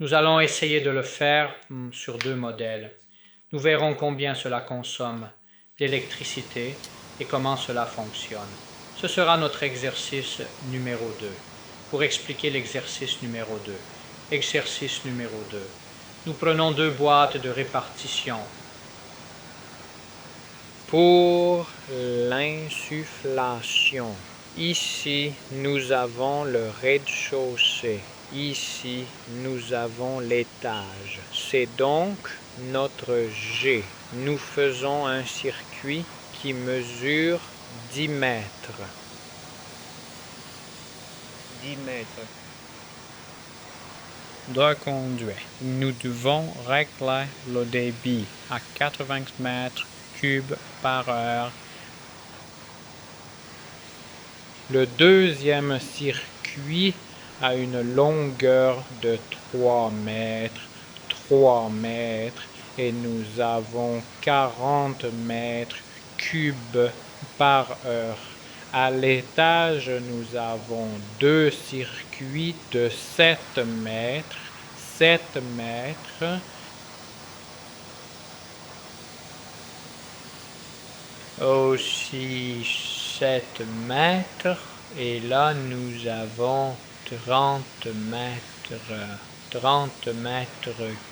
Nous allons essayer de le faire sur 2 modèles. Nous verrons combien cela consomme d'électricité et comment cela fonctionne. Ce sera notre exercice numéro 2. Pour expliquer l'exercice numéro 2. Exercice numéro 2. Nous prenons 2 boîtes de répartition. Pour l'insufflation, ici nous avons le rez-de-chaussée, ici nous avons l'étage. C'est donc notre G. Nous faisons un circuit qui mesure 10 mètres. 10 mètres de conduit. Nous devons régler le débit à 80 mètres cubes par heure. Le deuxième circuit a une longueur de 3 mètres, et nous avons 40 mètres cubes par heure. À l'étage, nous avons 2 circuits de 7 mètres, aussi 7 mètres, et là nous avons 30 mètres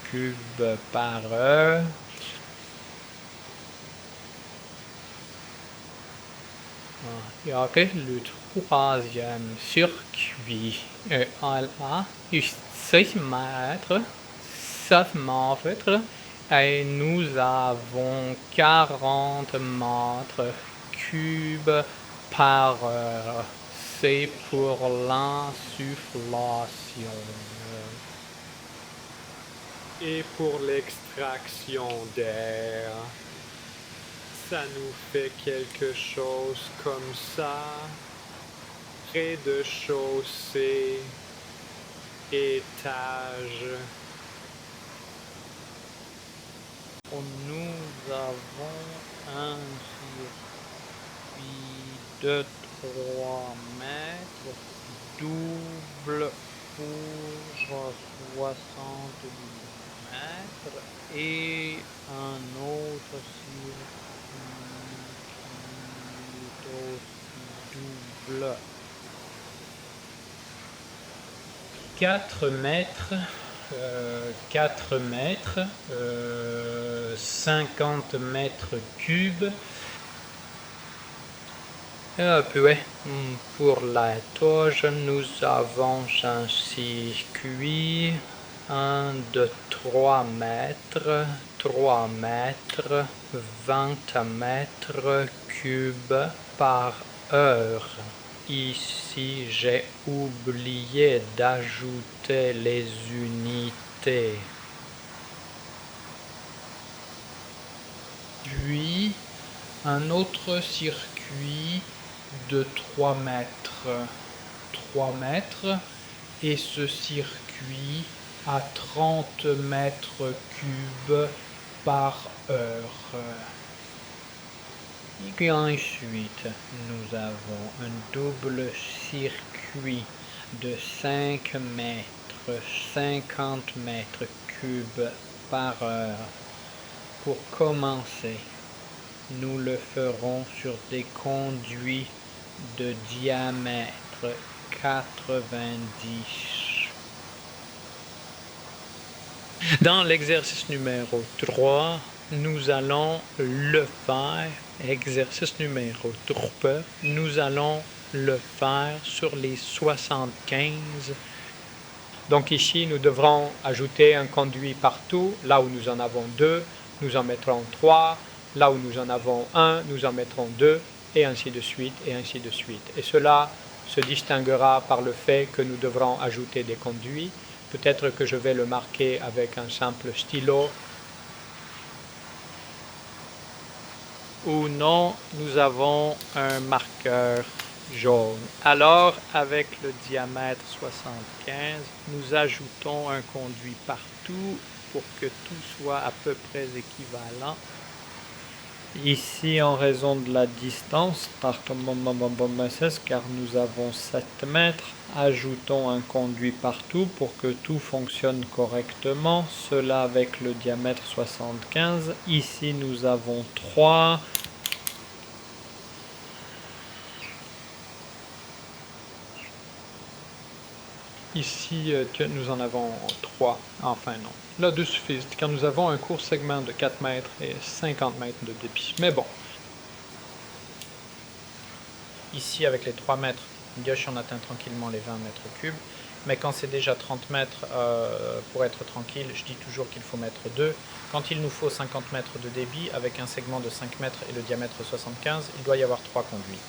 cubes par heure. Il y aurait le troisième circuit. Elle a 6 mètres, et nous avons 40 mètres cubes par heure. C'est pour l'insufflation. Et pour l'extraction d'air, ça nous fait quelque chose comme ça. Rez-de-chaussée, étage. Nous avons un circuit de 3 mètres, double pour 70 mètres, et un autre circuit double. 4 mètres, 50 mètres cubes. Puis, pour la toge, nous avons un circuit de 3 mètres, 20 mètres cubes par heure. Ici, j'ai oublié d'ajouter les unités. Puis, un autre circuit de 3 mètres, et ce circuit à 30 mètres cubes par heure. Et ensuite, nous avons un double circuit de 5 mètres, 50 mètres cubes par heure. Pour commencer, nous le ferons sur des conduits de diamètre 90. Dans l'exercice numéro 3, nous allons le faire. Exercice numéro 3, nous allons le faire sur les 75. Donc ici, nous devrons ajouter un conduit partout. Là où nous en avons 2, nous en mettrons 3. Là où nous en avons 1, nous en mettrons 2, et ainsi de suite, et ainsi de suite. Et cela se distinguera par le fait que nous devrons ajouter des conduits. Peut-être que je vais le marquer avec un simple stylo. Ou non, nous avons un marqueur jaune. Alors, avec le diamètre 75, nous ajoutons un conduit partout pour que tout soit à peu près équivalent. Ici, en raison de la distance, car nous avons 7 mètres, ajoutons un conduit partout pour que tout fonctionne correctement, cela avec le diamètre 75. Ici, nous avons 3. Ici, nous en avons 3. Enfin non. Là, 2 suffisent quand nous avons un court segment de 4 mètres et 50 mètres de débit. Mais bon. Ici, avec les 3 mètres, Yoshi on atteint tranquillement les 20 mètres cubes. Mais quand c'est déjà 30 mètres, pour être tranquille, je dis toujours qu'il faut mettre 2. Quand il nous faut 50 mètres de débit, avec un segment de 5 mètres et le diamètre 75, il doit y avoir 3 conduits.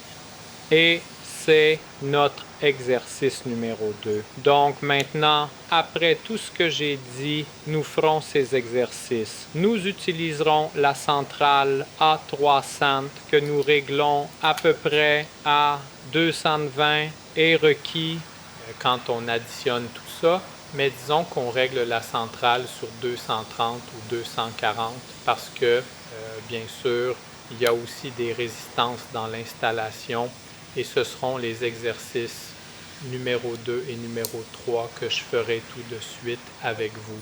Et c'est notre exercice numéro 2. Donc maintenant, après tout ce que j'ai dit, nous ferons ces exercices. Nous utiliserons la centrale A300 que nous réglons à peu près à 220 et requis quand on additionne tout ça. Mais disons qu'on règle la centrale sur 230 ou 240 parce que, bien sûr, il y a aussi des résistances dans l'installation. Et ce seront les exercices numéro 2 et numéro 3 que je ferai tout de suite avec vous.